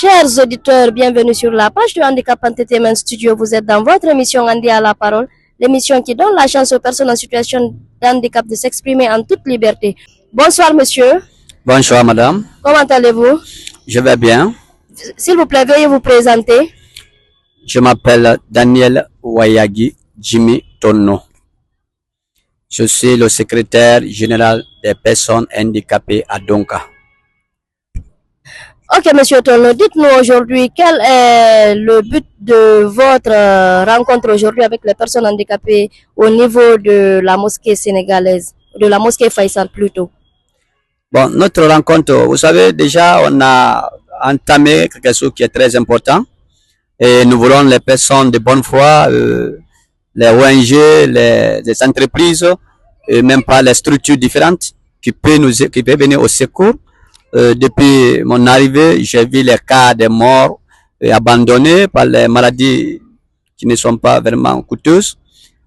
Chers auditeurs, bienvenue sur la page de Handicap Entertainment Studio. Vous êtes dans votre émission Andi à la parole, l'émission qui donne la chance aux personnes en situation de handicap de s'exprimer en toute liberté. Bonsoir monsieur. Bonsoir madame. Comment allez-vous? Je vais bien. S'il vous plaît, veuillez vous présenter. Je m'appelle Daniel Wayagi Jimmy Tono. Je suis le secrétaire général des personnes handicapées à Donka. Ok, monsieur Tono, dites-nous aujourd'hui quel est le but de votre rencontre aujourd'hui avec les personnes handicapées au niveau de la mosquée sénégalaise, de la mosquée Faisal plutôt. Bon, notre rencontre, vous savez, déjà, on a entamé quelque chose qui est très important. Et nous voulons les personnes de bonne foi, les ONG, les entreprises, et même pas les structures différentes qui peuvent venir au secours. Depuis mon arrivée, j'ai vu les cas de morts abandonnés par les maladies qui ne sont pas vraiment coûteuses.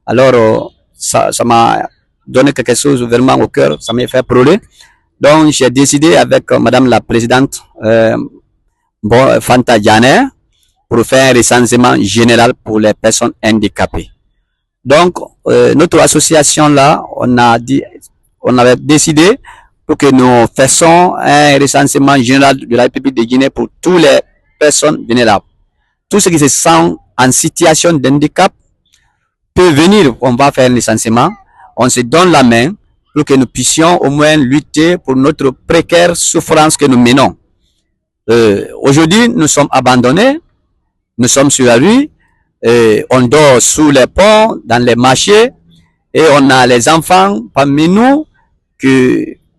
Alors, ça m'a donné quelque chose vraiment au cœur, ça m'a fait brûler. Donc, j'ai décidé avec madame la présidente Fanta Dianer pour faire un recensement général pour les personnes handicapées. Donc, notre association là, on avait décidé pour que nous fassions un recensement général de la République de Guinée pour toutes les personnes vulnérables. Tout ceux qui se sentent en situation de handicap peut venir, on va faire un recensement, on se donne la main pour que nous puissions au moins lutter pour notre précaire souffrance que nous menons. Aujourd'hui, nous sommes abandonnés, nous sommes sur la rue, on dort sous les ponts, dans les marchés, et on a les enfants parmi nous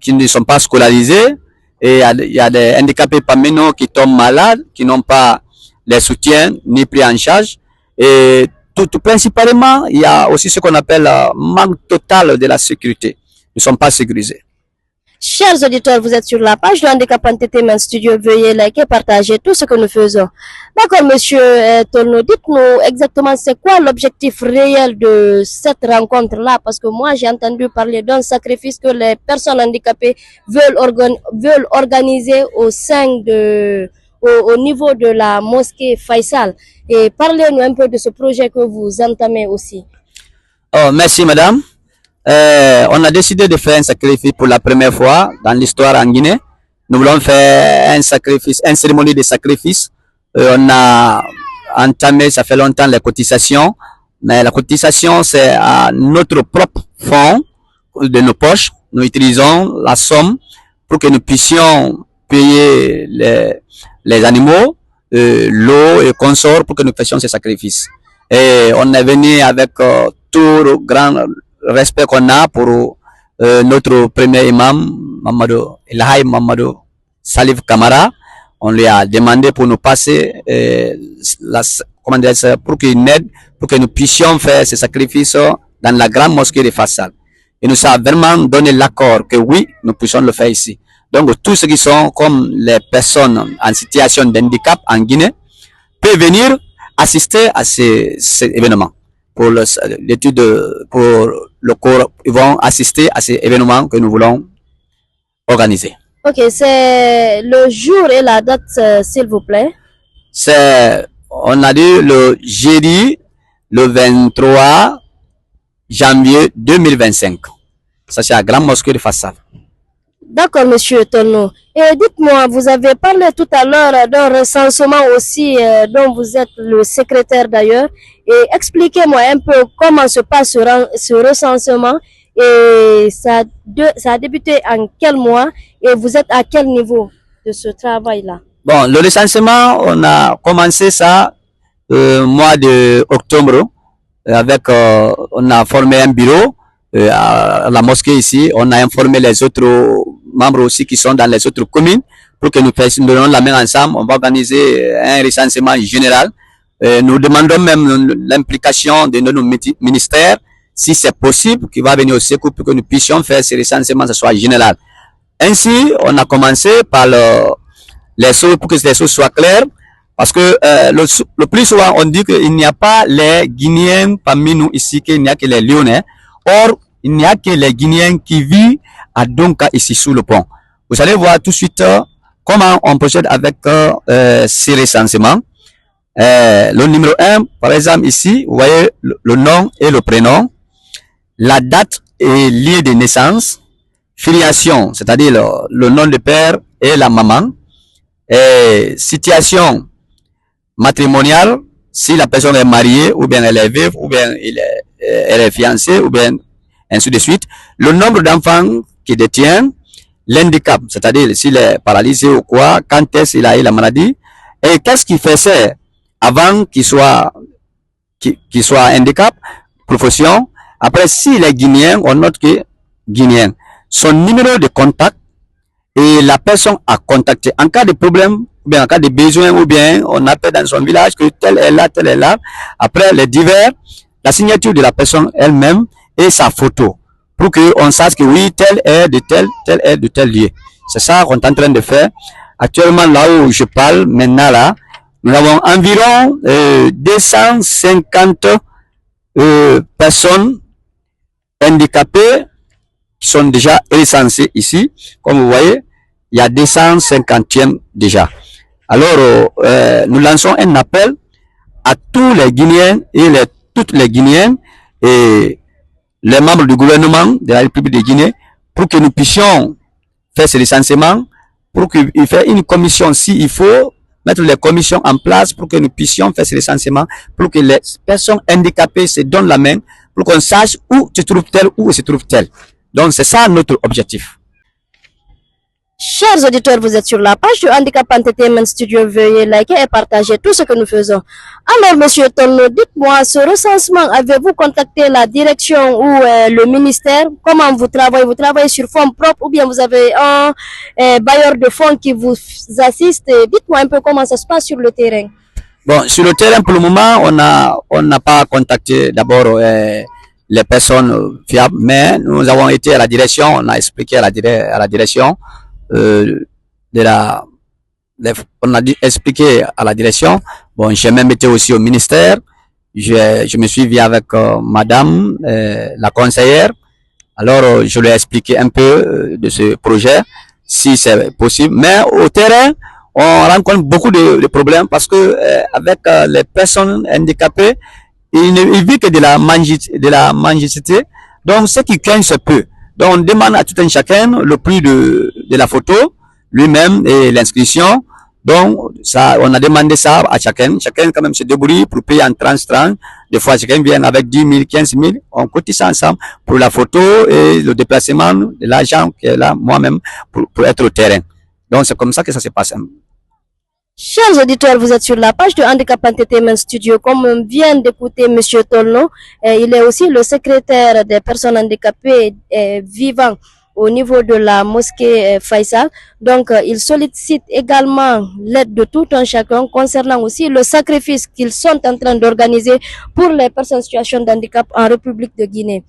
qui ne sont pas scolarisés, et il y a des handicapés parmi nous qui tombent malades, qui n'ont pas les soutiens ni pris en charge, et tout principalement, il y a aussi ce qu'on appelle manque total de la sécurité. Nous ne sommes pas sécurisés. Chers auditeurs, vous êtes sur la page de Handicap Entertainment Studio. Veuillez liker, partager tout ce que nous faisons. D'accord, monsieur Tono, dites-nous exactement c'est quoi l'objectif réel de cette rencontre-là, parce que moi j'ai entendu parler d'un sacrifice que les personnes handicapées veulent organiser au niveau de la mosquée Faisal. Et parlez-nous un peu de ce projet que vous entamez aussi. Oh, merci madame. On a décidé de faire un sacrifice pour la première fois dans l'histoire en Guinée. Nous voulons faire un sacrifice, une cérémonie de sacrifice. On a entamé, ça fait longtemps, les cotisations. Mais la cotisation, c'est à notre propre fonds de nos poches. Nous utilisons la somme pour que nous puissions payer les animaux, l'eau et consorts pour que nous fassions ces sacrifices. Et on est venu avec tout le grand respect qu'on a pour notre premier imam, Elhaï Mamadou Salif Kamara. On lui a demandé pour nous passer pour qu'il aide, pour que nous puissions faire ces sacrifices dans la grande mosquée de Faisal. Il nous a vraiment donné l'accord que oui, nous puissions le faire ici. Donc tous ceux qui sont comme les personnes en situation de handicap en Guinée peuvent venir assister à ces événements. Pour l'étude, pour le cours, ils vont assister à ces événements que nous voulons organiser. Ok, c'est le jour et la date, s'il vous plaît. On a dit le jeudi, le 23 janvier 2025. Ça, c'est la grande mosquée de Faisal. D'accord, monsieur Tono. Et dites-moi, vous avez parlé tout à l'heure d'un recensement aussi, dont vous êtes le secrétaire d'ailleurs. Et expliquez-moi un peu comment se passe ce recensement et ça a débuté en quel mois et vous êtes à quel niveau de ce travail-là? Bon, le recensement, on a commencé ça mois de octobre avec, on a formé un bureau à la mosquée ici. On a informé les autres membres aussi qui sont dans les autres communes pour que nous fassions la main ensemble. On va organiser un recensement général. Nous demandons même l'implication de nos ministères, si c'est possible, qui va venir au secours pour que nous puissions faire ce recensement, ce soit général. Ainsi, on a commencé par les choses, pour que les choses soient claires, parce que le plus souvent, on dit qu'il n'y a pas les Guinéens parmi nous ici, qu'il n'y a que les Lyonnais. Or, il n'y a que les Guinéens qui vivent à Donka, ici, sous le pont. Vous allez voir tout de suite comment on procède avec ces recensements. Le numéro 1, par exemple ici, vous voyez le nom et le prénom, la date et lieu de naissance, filiation, c'est-à-dire le nom de père et la maman, et situation matrimoniale, si la personne est mariée, ou bien elle est veuve, ou bien elle est fiancée, ou bien ainsi de suite, le nombre d'enfants qu'il détient, l'handicap, c'est-à-dire s'il est paralysé ou quoi, quand est-ce qu'il a eu la maladie, et qu'est-ce qu'il faisait avant qu'il soit handicap, profession. Après, s'il est guinéen, on note que guinéen. Son numéro de contact et la personne à contacter. En cas de problème, ou bien en cas de besoin, ou bien on appelle dans son village que tel est là, tel est là. Après, les divers, la signature de la personne elle-même et sa photo. Pour qu'on sache que oui, tel est de tel lieu. C'est ça qu'on est en train de faire. Actuellement, là où je parle, maintenant là, nous avons environ 250 personnes handicapées qui sont déjà recensées ici. Comme vous voyez, il y a 250e déjà. Alors, nous lançons un appel à tous les Guinéens et toutes les Guinéennes et les membres du gouvernement de la République de Guinée pour que nous puissions faire ce recensement, pour qu'il fasse une commission s'il faut, mettre les commissions en place pour que nous puissions faire ce recensement, pour que les personnes handicapées se donnent la main, pour qu'on sache où se trouve tel, où se trouve tel. Donc c'est ça notre objectif. Chers auditeurs, vous êtes sur la page du Handicap Entertainment Studio. Veuillez liker et partager tout ce que nous faisons. Alors, Monsieur Tolno, dites-moi, ce recensement, avez-vous contacté la direction ou le ministère? Comment vous travaillez? Vous travaillez sur fonds propres ou bien vous avez un bailleur de fonds qui vous assiste? Dites-moi un peu comment ça se passe sur le terrain. Bon, sur le terrain, pour le moment, on n'a pas contacté d'abord les personnes fiables, mais nous avons été à la direction, on a expliqué à la direction. On a expliqué à la direction. Bon, j'ai même été aussi au ministère. Je me suis vu avec madame, la conseillère. Alors, je lui ai expliqué un peu de ce projet, si c'est possible. Mais au terrain, on rencontre beaucoup de problèmes parce que avec les personnes handicapées, ils ne vivent que de la mendicité. Donc, ce qui gagne, c'est peu. Donc, on demande à tout un chacun le prix de la photo, lui-même et l'inscription. Donc, ça, on a demandé ça à chacun. Chacun, quand même, se débrouille pour payer en tranche. Des fois, chacun vient avec 10 000, 15 000. On cotise ensemble pour la photo et le déplacement de l'argent qui est là, moi-même, pour être au terrain. Donc, c'est comme ça que ça se passe. Chers auditeurs, vous êtes sur la page de Handicap Entertainment Studio. Comme on vient d'écouter Monsieur Tolno, il est aussi le secrétaire des personnes handicapées vivant au niveau de la mosquée Faisal. Donc, il sollicite également l'aide de tout un chacun concernant aussi le sacrifice qu'ils sont en train d'organiser pour les personnes en situation de handicap en République de Guinée.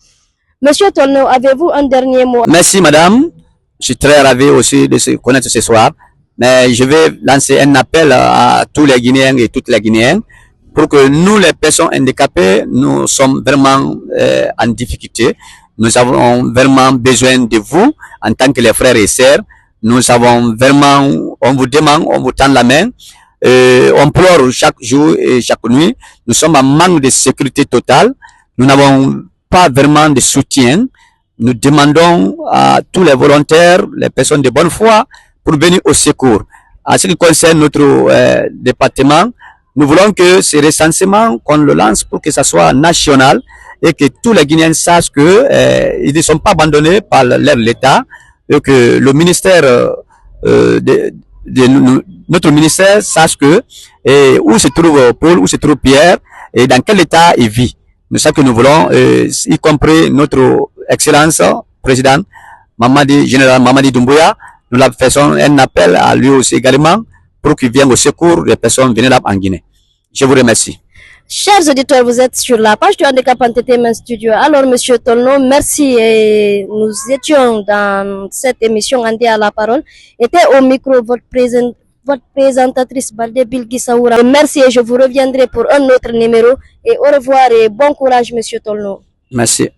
Monsieur Tolno, avez-vous un dernier mot? Merci, madame. Je suis très ravi aussi de se connaître ce soir. Mais je vais lancer un appel à tous les Guinéens et toutes les Guinéennes pour que nous, les personnes handicapées, nous sommes vraiment en difficulté. Nous avons vraiment besoin de vous en tant que les frères et sœurs. Nous avons vraiment, on vous demande, on vous tend la main. On pleure chaque jour et chaque nuit. Nous sommes en manque de sécurité totale. Nous n'avons pas vraiment de soutien. Nous demandons à tous les volontaires, les personnes de bonne foi, pour venir au secours. En ce qui concerne notre département, nous voulons que ce recensement, qu'on le lance pour que ça soit national et que tous les Guinéens sachent que ils ne sont pas abandonnés par l'État et que le ministère notre ministère sache que où se trouve Paul, où se trouve Pierre et dans quel état il vit. C'est ça que nous voulons, y compris notre excellence président général Mamadi Doumbouya. Nous faisons un appel à lui aussi également pour qu'il vienne au secours des personnes vulnérables en Guinée. Je vous remercie. Chers auditeurs, vous êtes sur la page du Handicap Entertainment Studio. Alors, Monsieur Tolno, merci. Et nous étions dans cette émission Andé à la parole. Était au micro votre présentatrice Baldé Bilgi Saoura. Merci et je vous reviendrai pour un autre numéro. Et au revoir et bon courage, Monsieur Tolno. Merci.